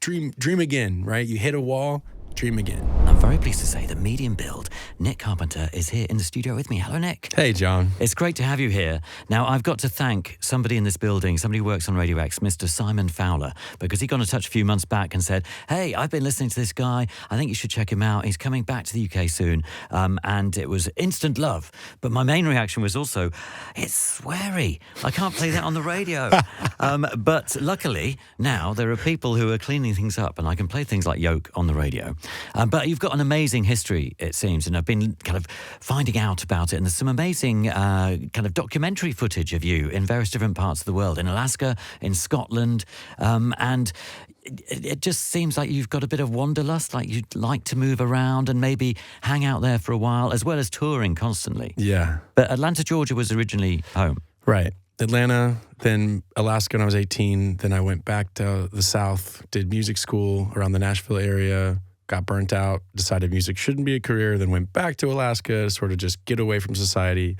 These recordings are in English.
dream again, right? You hit a wall, dream again. I'm very pleased to say the medium build, Nick Carpenter, is here in the studio with me. Hello, Nick. Hey, John. It's great to have you here. Now, I've got to thank somebody in this building, somebody who works on Radio X, Mr. Simon Fowler, because he got in touch a few months back and said, hey, I've been listening to this guy. I think you should check him out. He's coming back to the UK soon. And it was instant love. But my main reaction was also, it's sweary. I can't play that on the radio. But luckily, now there are people who are cleaning things up and I can play things like Yoke on the radio. But you've got an amazing history, it seems, and I've been kind of finding out about it. And there's some amazing kind of documentary footage of you in various different parts of the world, in Alaska, in Scotland, and it just seems like you've got a bit of wanderlust, like you'd like to move around and maybe hang out there for a while, as well as touring constantly. Yeah. But Atlanta, Georgia was originally home. Right. Atlanta, then Alaska when I was 18. Then I went back to the South, did music school around the Nashville area, got burnt out, decided music shouldn't be a career, then went back to Alaska to sort of just get away from society,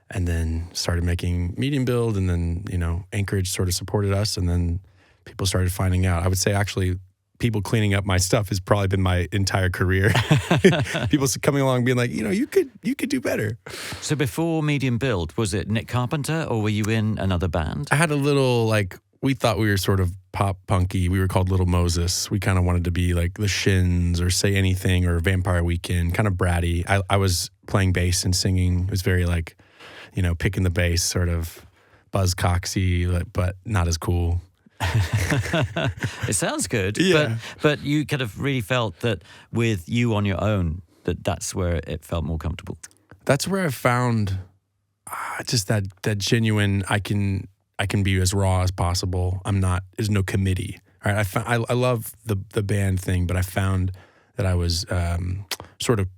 and then started making medium build, and then, Anchorage sort of supported us, and then people started finding out. I would say actually people cleaning up my stuff has probably been my entire career. People coming along being like, you could do better. So before medium build, was it Nick Carpenter or were you in another band? I had a little, we thought we were sort of pop punky. We were called Little Moses. We kind of wanted to be like the Shins or Say Anything or Vampire Weekend, kind of bratty. I was playing bass and singing. It was very picking the bass, sort of buzzcoxy, but not as cool. It sounds good, yeah. But you kind of really felt that with you on your own, that's where it felt more comfortable. That's where I found just that genuine, I can be as raw as possible. There's no committee. All right, I love the band thing, but I found that I was sort of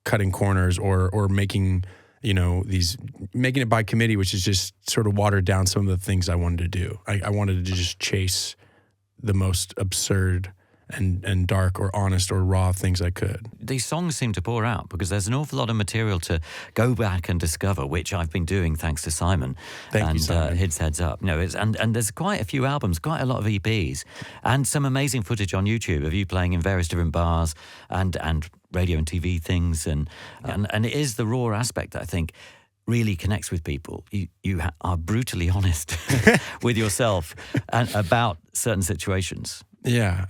cutting corners or making making it by committee, which is just sort of watered down some of the things I wanted to do. I wanted to just chase the most absurd and dark or honest or raw things I could. These songs seem to pour out because there's an awful lot of material to go back and discover, which I've been doing thanks to Simon. Thank you, Simon. His Heads Up. And there's quite a few albums, quite a lot of EPs, and some amazing footage on YouTube of you playing in various different bars and radio and TV things, and it is the raw aspect that I think really connects with people. You are brutally honest with yourself and about certain situations. Yeah,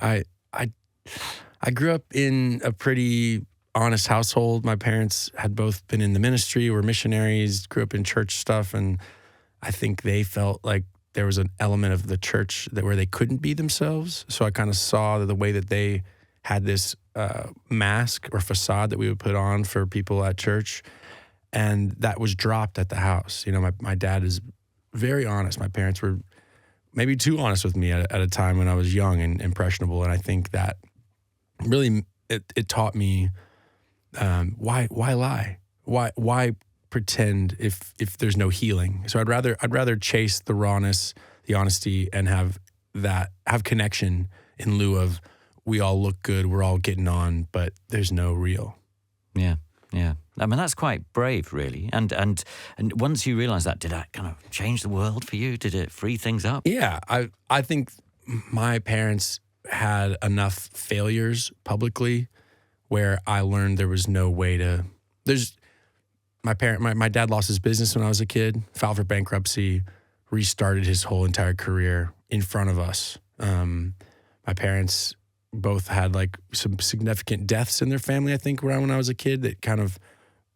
I grew up in a pretty honest household. My parents had both been in the ministry, were missionaries, grew up in church stuff, and I think they felt like there was an element of the church where they couldn't be themselves. So I kind of saw the way that they had this mask or facade that we would put on for people at church, and that was dropped at the house. My dad is very honest. My parents were maybe too honest with me at a time when I was young and impressionable, and I think that really it taught me why lie, why pretend if there's no healing. So I'd rather chase the rawness, the honesty, and have connection in lieu of we all look good, we're all getting on, but there's no real. Yeah. I mean, that's quite brave, really. And once you realize that, did that kind of change the world for you? Did it free things up? Yeah, I think my parents had enough failures publicly where I learned there was no way to. My dad lost his business when I was a kid, filed for bankruptcy, restarted his whole entire career in front of us. My parents both had some significant deaths in their family, I think, around when I was a kid that kind of,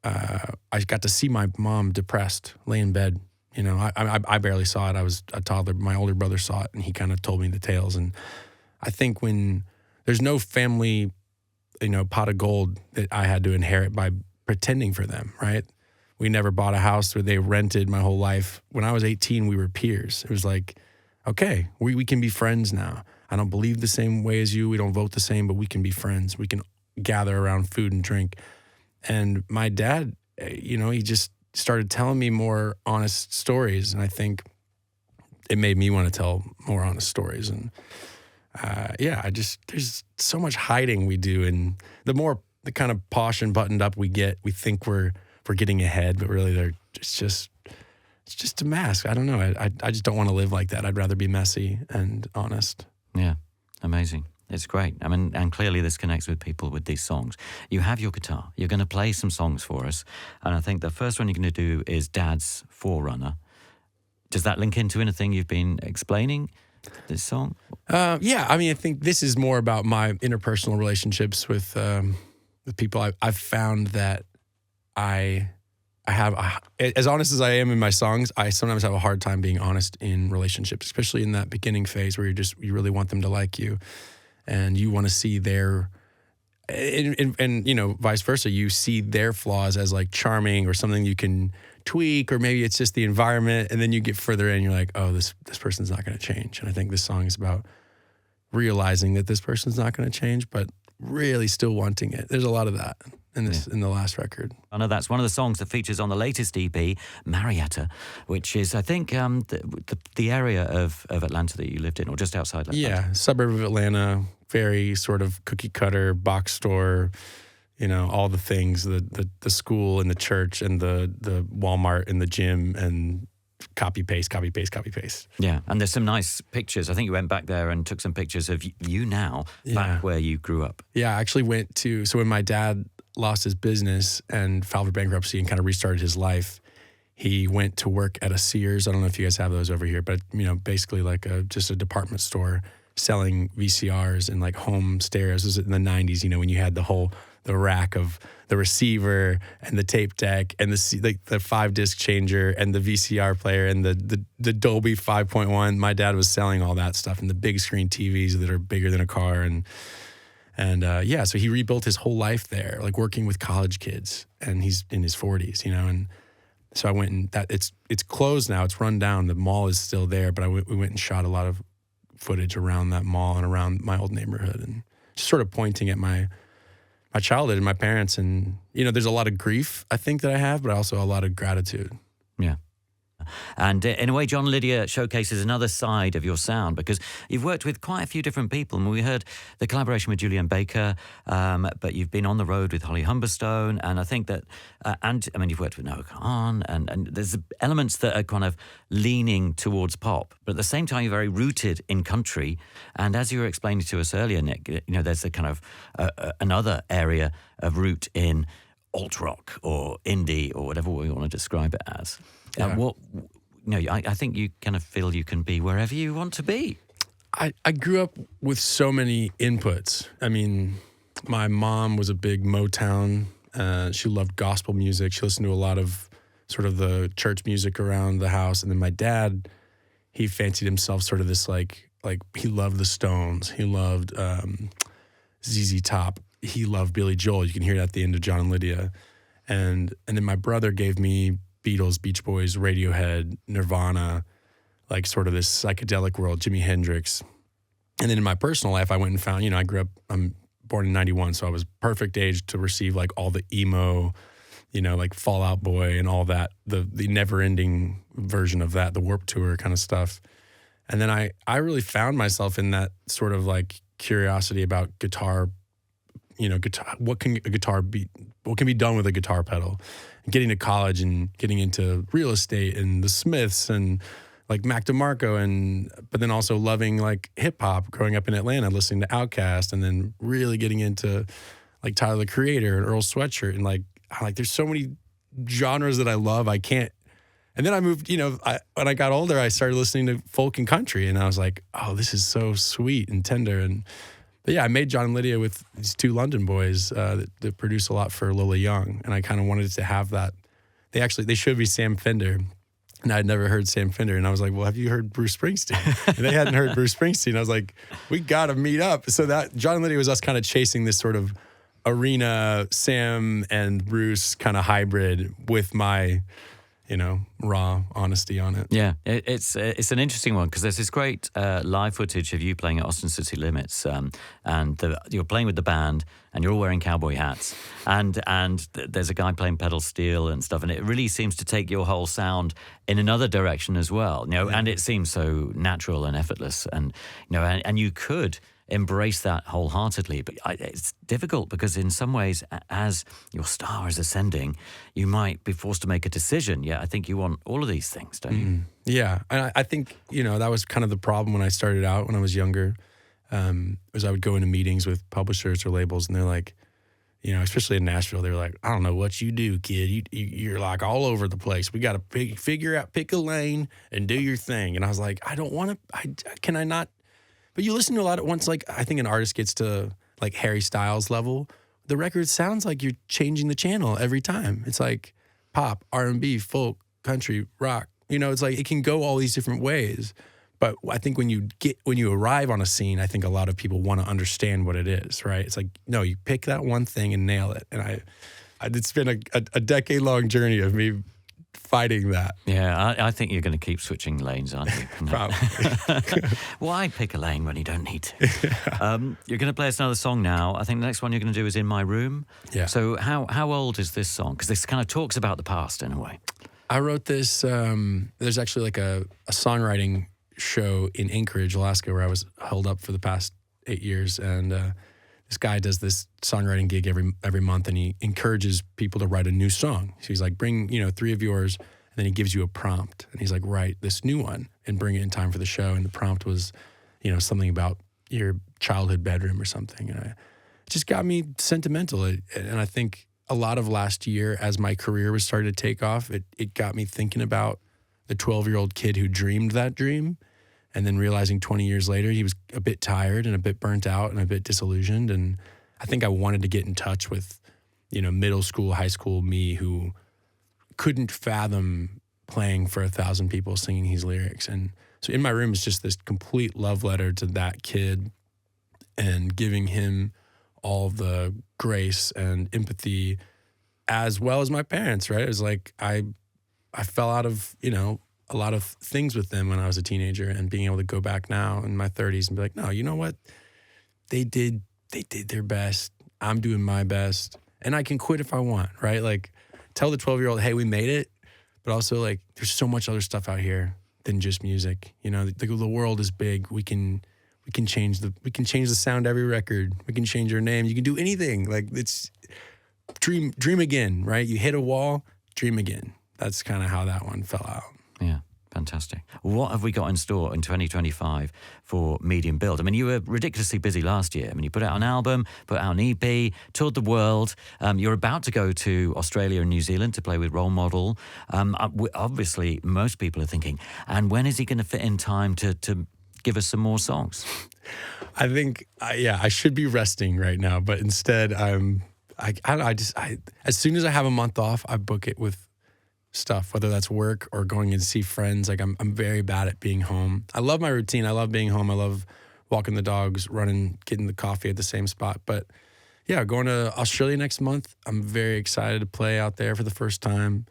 I got to see my mom depressed, lay in bed. I barely saw it. I was a toddler. My older brother saw it, and he kind of told me the tales. And I think when there's no family, pot of gold that I had to inherit by pretending for them, right? We never bought a house where they rented my whole life. When I was 18, we were peers. It was like, okay, we can be friends now. I don't believe the same way as you. We don't vote the same, but we can be friends. We can gather around food and drink. And my dad, he just started telling me more honest stories. And I think it made me want to tell more honest stories. And there's so much hiding we do. And the kind of posh and buttoned up we get, we think we're getting ahead, but really it's just a mask. I don't know. I just don't want to live like that. I'd rather be messy and honest. Yeah, amazing. It's great. I mean, and clearly this connects with people with these songs. You have your guitar. You're going to play some songs for us. And I think the first one you're going to do is Dad's Forerunner. Does that link into anything you've been explaining, this song? Yeah, I mean, I think this is more about my interpersonal relationships with people. I've found that I have, as honest as I am in my songs, I sometimes have a hard time being honest in relationships, especially in that beginning phase where you really want them to like you. And you want to see their, and you know, vice versa. You see their flaws as like charming or something you can tweak, or maybe it's just the environment. And then you get further in, you're like, oh, this person's not going to change. And I think this song is about realizing that this person's not going to change, but really still wanting it. There's a lot of that in the last record. I know that's one of the songs that features on the latest EP, Marietta, which is, I think, the area of Atlanta that you lived in, or just outside Atlanta. Yeah, suburb of Atlanta, very sort of cookie cutter, box store, you know, all the things, the school and the church and the Walmart and the gym and copy paste. Yeah, and there's some nice pictures. I think you went back there and took some pictures of you now, back where you grew up. Yeah, I actually went to, so when my dad lost his business and filed for bankruptcy and kind of restarted his life, he went to work at a Sears. I don't know if you guys have those over here, but, you know, basically like just a department store selling VCRs and like home stereos. This was in the 90s, you know, when you had the rack of the receiver and the tape deck and the 5-disc changer and the VCR player and the Dolby 5.1. My dad was selling all that stuff and the big screen TVs that are bigger than a car. And so he rebuilt his whole life there, like working with college kids, and he's in his 40s, you know. And so I went and it's closed now. It's run down. The mall is still there, but we went and shot a lot of footage around that mall and around my old neighborhood, and just sort of pointing at my childhood and my parents. And, you know, there's a lot of grief I think that I have, but also a lot of gratitude. Yeah. And in a way, John Lydia showcases another side of your sound, because you've worked with quite a few different people. And we heard the collaboration with Julian Baker, but you've been on the road with Holly Humberstone. And I think that, you've worked with Noah Kahan, and there's elements that are kind of leaning towards pop. But at the same time, you're very rooted in country. And as you were explaining to us earlier, Nick, you know, there's a kind of another area of root in alt rock or indie or whatever we want to describe it as. I think you kind of feel you can be wherever you want to be. I grew up with so many inputs. I mean, my mom was a big Motown. She loved gospel music. She listened to a lot of sort of the church music around the house. And then my dad, he fancied himself sort of this like he loved the Stones. He loved ZZ Top. He loved Billy Joel. You can hear it at the end of John and Lydia. And then my brother gave me Beatles, Beach Boys, Radiohead, Nirvana, like sort of this psychedelic world, Jimi Hendrix. And then in my personal life, I went and found, you know, I'm born in 91, so I was perfect age to receive like all the emo, you know, like Fall Out Boy and all that, the never-ending version of that, the Warped Tour kind of stuff. And then I really found myself in that sort of like curiosity about guitar, you know, what can be done with a guitar pedal. Getting to college and getting into real estate and the Smiths and like Mac DeMarco, but then also loving like hip hop, growing up in Atlanta, listening to Outkast, and then really getting into like Tyler the Creator and Earl Sweatshirt, and like there's so many genres that I love. I can't. And then I moved, you know, when I got older, I started listening to folk and country, and I was like, oh, this is so sweet and tender. But yeah, I made John and Lydia with these two London boys that produce a lot for Lola Young, and I kind of wanted to have that. They showed me Sam Fender, and I'd never heard Sam Fender, and I was like, well, have you heard Bruce Springsteen? And they hadn't heard Bruce Springsteen. I was like, we got to meet up. So that John and Lydia was us kind of chasing this sort of arena Sam and Bruce kind of hybrid with my, you know, raw honesty on it. Yeah, it's an interesting one, because there's this great live footage of you playing at Austin City Limits, and you're playing with the band, and you're all wearing cowboy hats, and there's a guy playing pedal steel and stuff, and it really seems to take your whole sound in another direction as well, you know, and it seems so natural and effortless, and you know, and you could embrace that wholeheartedly. But it's difficult, because in some ways, as your star is ascending, you might be forced to make a decision. Yeah, I think you want all of these things, don't you? Yeah, and I think, you know, that was kind of the problem when I started out when I was younger. as I would go into meetings with publishers or labels, and they're like, especially in Nashville, they're like, I don't know what you do, kid. You're like all over the place. We got to pick a lane and do your thing. And I was like, I don't want to, can I not? But you listen to a lot at once. Like, I think an artist gets to like Harry Styles level. The record sounds like you're changing the channel every time. It's like pop, R&B, folk, country, rock. It's like it can go all these different ways. But I think when you arrive on a scene, I think a lot of people want to understand what it is, right? It's like, no, you pick that one thing and nail it. And it's been a decade-long journey of me fighting that. Yeah, I think you're going to keep switching lanes, aren't you? Probably. Why pick a lane when you don't need to? Yeah. You're going to play us another song now. I think the next one you're going to do is In My Room. Yeah. So how old is this song? Because this kind of talks about the past in a way. I wrote this, there's actually like a songwriting show in Anchorage, Alaska, where I was held up for the past 8 years, and this guy does this songwriting gig every month, and he encourages people to write a new song. So he's like, bring 3 of yours, and then he gives you a prompt, and he's like, write this new one and bring it in time for the show. And the prompt was something about your childhood bedroom or something, and it just got me sentimental. And I think a lot of last year, as my career was starting to take off, it got me thinking about the 12-year-old kid who dreamed that dream, and then realizing 20 years later he was a bit tired and a bit burnt out and a bit disillusioned. And I think I wanted to get in touch with, middle school, high school me who couldn't fathom playing for 1,000 people singing his lyrics. And so In My Room is just this complete love letter to that kid and giving him all the grace and empathy, as well as my parents, right? It was like I fell out of, a lot of things with them when I was a teenager, and being able to go back now in my 30s and be like, no, you know what? They did their best. I'm doing my best, and I can quit if I want, right? Like, tell the 12-year-old, hey, we made it, but also like, there's so much other stuff out here than just music. The world is big. We can change the sound of every record. We can change your name. You can do anything. Like, it's dream again, right? You hit a wall, dream again. That's kind of how that one fell out. Yeah, fantastic. What have we got in store in 2025 for Medium Build? I mean, you were ridiculously busy last year. I mean, you put out an album, put out an EP, toured the world. You're about to go to Australia and New Zealand to play with Role Model. Obviously, most people are thinking, and when is he going to fit in time to give us some more songs? I think, I should be resting right now, but instead as soon as I have a month off, I book it with stuff, whether that's work or going and see friends. Like, I'm very bad at being home. I love my routine. I love being home. I love walking the dogs, running, getting the coffee at the same spot. But yeah, going to Australia next month. I'm very excited to play out there for the first time.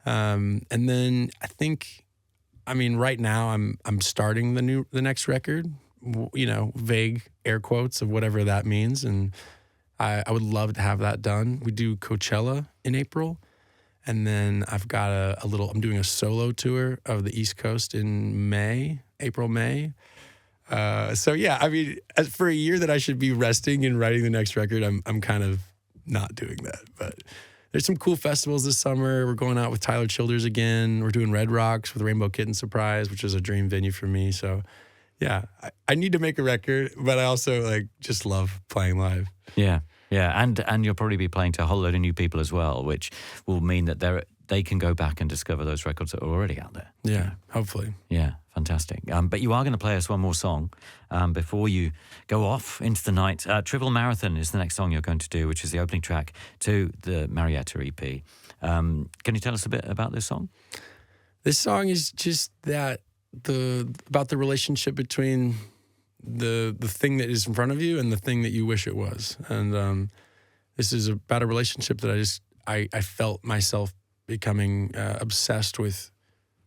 And then I think, right now I'm starting the next record, vague air quotes of whatever that means. And I would love to have that done. We do Coachella in April. And then I've got I'm doing a solo tour of the East Coast in April, May. So yeah, for a year that I should be resting and writing the next record, I'm kind of not doing that. But there's some cool festivals this summer. We're going out with Tyler Childers again. We're doing Red Rocks with Rainbow Kitten Surprise, which is a dream venue for me. So yeah, I need to make a record, but I also just love playing live. Yeah. Yeah, and you'll probably be playing to a whole load of new people as well, which will mean that they can go back and discover those records that are already out there. Yeah, hopefully. Yeah, fantastic. But you are going to play us one more song before you go off into the night. Triple Marathon is the next song you're going to do, which is the opening track to the Marietta EP. Can you tell us a bit about this song? This song is just about the relationship between the thing that is in front of you and the thing that you wish it was. And this is about a relationship that I felt myself becoming obsessed with,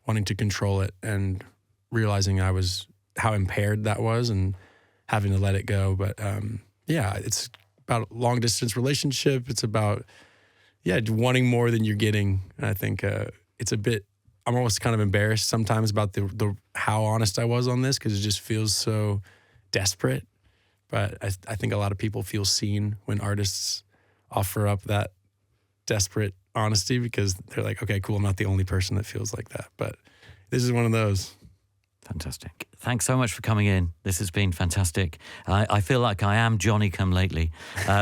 wanting to control it and realizing how impaired that was and having to let it go. But it's about a long distance relationship. It's about, wanting more than you're getting. And I think it's a bit, I'm almost kind of embarrassed sometimes about the how honest I was on this, because it just feels so desperate. But I think a lot of people feel seen when artists offer up that desperate honesty, because they're like, okay, cool, I'm not the only person that feels like that. But this is one of those. Fantastic. Thanks so much for coming in. This has been fantastic. I feel like I am Johnny come lately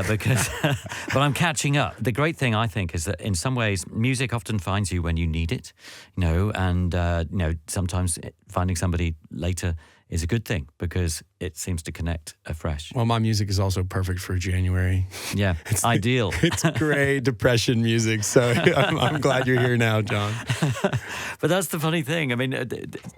because, but I'm catching up. The great thing I think is that in some ways, music often finds you when you need it, and sometimes finding somebody later is a good thing because it seems to connect afresh. Well, my music is also perfect for January. Yeah, it's ideal. It's great depression music. So I'm glad you're here now, John. But that's the funny thing. I mean,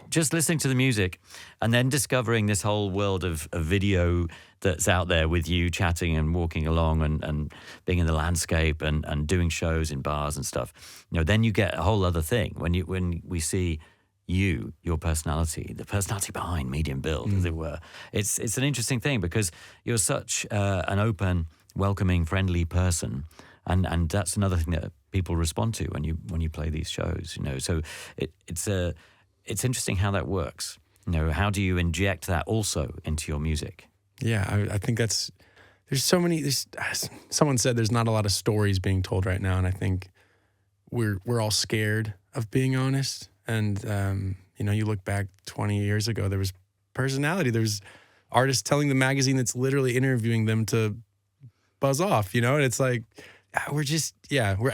just listening to the music and then discovering this whole world of video that's out there with you chatting and walking along and being in the landscape and doing shows in bars and stuff. Then you get a whole other thing when we see your personality, the personality behind Medium Build, as it were. It's an interesting thing because you're such an open, welcoming, friendly person, and that's another thing that people respond to when you play these shows. So it's interesting how that works. How do you inject that also into your music? Yeah, I think there's so many. Someone said there's not a lot of stories being told right now, and I think we're all scared of being honest. And, you look back 20 years ago, there was personality. There's artists telling the magazine that's literally interviewing them to buzz off, and it's like, I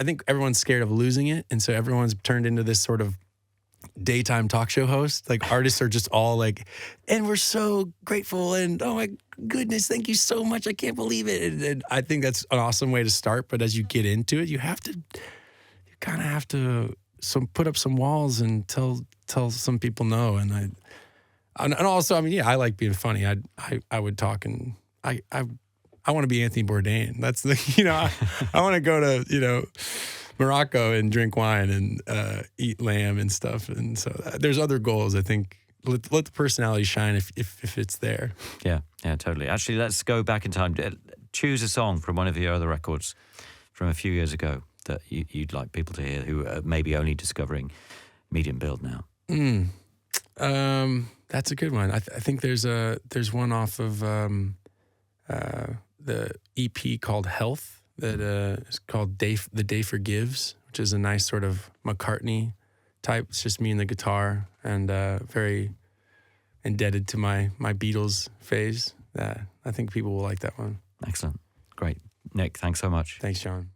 think everyone's scared of losing it. And so everyone's turned into this sort of daytime talk show host. Like artists are just all like, and we're so grateful. And oh my goodness, thank you so much. I can't believe it. And I think that's an awesome way to start. But as you get into it, you kind of have to put up some walls and tell some people no. And also, I like being funny. I would talk and I want to be Anthony Bourdain. That's I want to go to, Morocco and drink wine and eat lamb and stuff. And so there's other goals. I think let the personality shine if it's there. Yeah, totally. Actually, let's go back in time. Choose a song from one of your other records from a few years ago that you'd like people to hear who are maybe only discovering Medium Build now. That's a good one. I think there's one off of the EP called Health that is called The Day Forgives, which is a nice sort of McCartney type. It's just me and the guitar, and very indebted to my Beatles phase. I think people will like that one. Excellent. Great. Nick, thanks so much. Thanks, John.